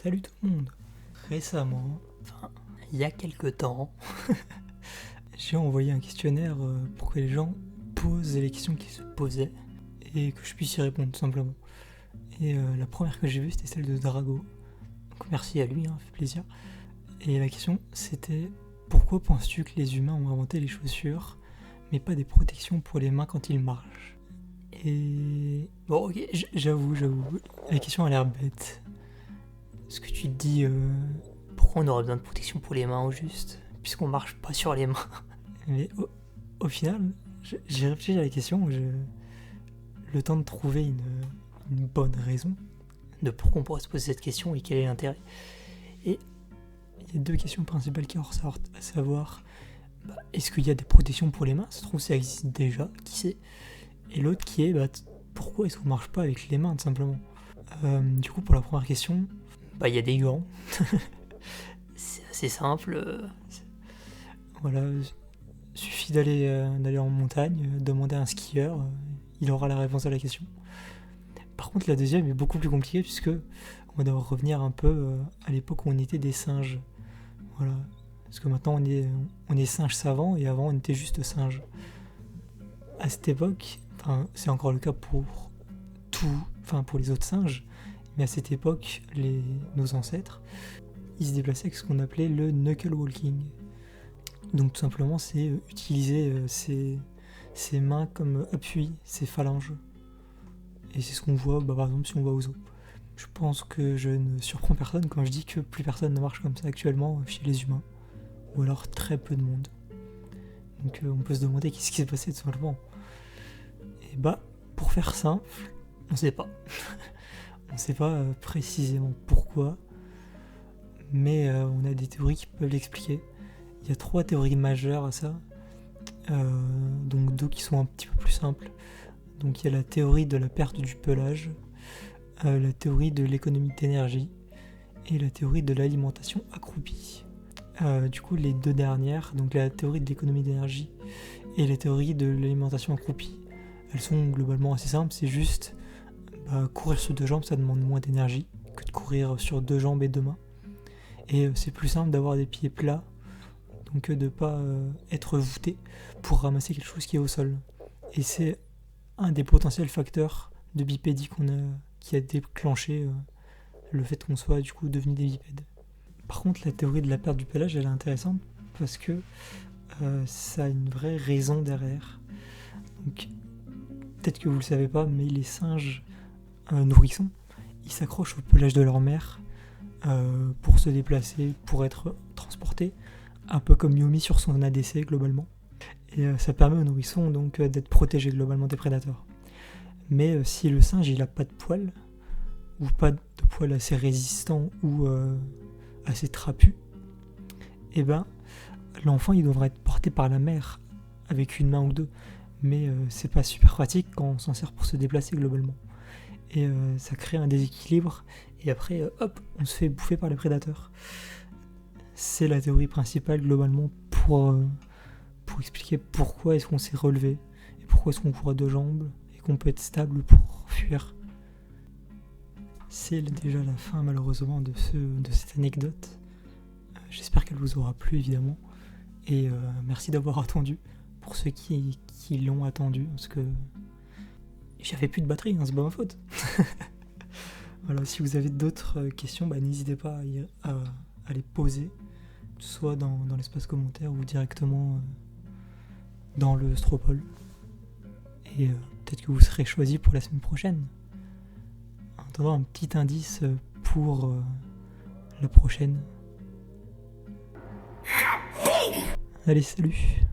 Salut tout le monde. Récemment, il y a quelques temps, j'ai envoyé un questionnaire pour que les gens posent les questions qu'ils se posaient et que je puisse y répondre tout simplement. Et la première que j'ai vue, c'était celle de Drago. Donc merci à lui, ça fait plaisir. Et la question, c'était: pourquoi penses-tu que les humains ont inventé les chaussures, mais pas des protections pour les mains quand ils marchent? Et bon, ok, j'avoue, la question a l'air bête. Ce que tu te dis, pourquoi on aurait besoin de protection pour les mains au juste, puisqu'on marche pas sur les mains? Mais au final, j'ai réfléchi à la question, j'ai le temps de trouver une bonne raison de pourquoi on pourrait se poser cette question et quel est l'intérêt. Et il y a deux questions principales qui ressortent, à savoir, est-ce qu'il y a des protections pour les mains? Ça se trouve, ça existe déjà, qui sait? Et l'autre qui est, pourquoi est-ce qu'on marche pas avec les mains, tout simplement? Du coup, pour la première question, il y a des gants. C'est assez simple. Voilà, suffit d'aller en montagne, demander à un skieur, il aura la réponse à la question. Par contre, la deuxième est beaucoup plus compliquée, puisque on va devoir revenir un peu à l'époque où on était des singes. Voilà, parce que maintenant on est singes savants, et avant on était juste singes. À cette époque, c'est encore le cas pour les autres singes, mais à cette époque, nos ancêtres, ils se déplaçaient avec ce qu'on appelait le knuckle walking. Donc tout simplement, c'est utiliser ses mains comme appui, ses phalanges. Et c'est ce qu'on voit, par exemple, si on va au zoo. Je pense que je ne surprends personne quand je dis que plus personne ne marche comme ça actuellement chez les humains. Ou alors très peu de monde. Donc on peut se demander qu'est-ce qui s'est passé tout simplement. Et pour faire simple, on sait pas. On sait pas précisément pourquoi, mais on a des théories qui peuvent l'expliquer. Il y a 3 théories majeures à ça, donc 2 qui sont un petit peu plus simples. Donc il y a la théorie de la perte du pelage, la théorie de l'économie d'énergie et la théorie de l'alimentation accroupie. Du coup, les 2 dernières, donc la théorie de l'économie d'énergie et la théorie de l'alimentation accroupie, elles sont globalement assez simples. C'est juste courir sur 2 jambes, ça demande moins d'énergie que de courir sur 2 jambes et 2 mains. Et c'est plus simple d'avoir des pieds plats, donc de pas être voûté pour ramasser quelque chose qui est au sol. Et c'est un des potentiels facteurs de bipédie qui a déclenché le fait qu'on soit du coup devenu des bipèdes. Par contre, la théorie de la perte du pelage, elle est intéressante parce que ça a une vraie raison derrière. Donc, peut-être que vous le savez pas, mais les singes nourrissons, ils s'accrochent au pelage de leur mère pour se déplacer, pour être transportés, un peu comme Yomi sur son ADC globalement. Et ça permet aux nourrissons donc d'être protégés globalement des prédateurs. Mais si le singe il a pas de poils, ou pas de poils assez résistants ou assez trapus, l'enfant il devrait être porté par la mère avec une main ou 2. Mais c'est pas super pratique quand on s'en sert pour se déplacer globalement. Et ça crée un déséquilibre, et après, on se fait bouffer par les prédateurs. C'est la théorie principale globalement pour expliquer pourquoi est-ce qu'on s'est relevé, et pourquoi est-ce qu'on court à 2 jambes, et qu'on peut être stable pour fuir. C'est déjà la fin malheureusement de cette anecdote. J'espère qu'elle vous aura plu évidemment, et merci d'avoir attendu, pour ceux qui l'ont attendu, parce que j'avais plus de batterie, c'est pas ma faute. Voilà, si vous avez d'autres questions, n'hésitez pas à les poser, soit dans l'espace commentaire ou directement dans le Stropole. Et peut-être que vous serez choisi pour la semaine prochaine. En attendant, un petit indice pour la prochaine. Allez, salut!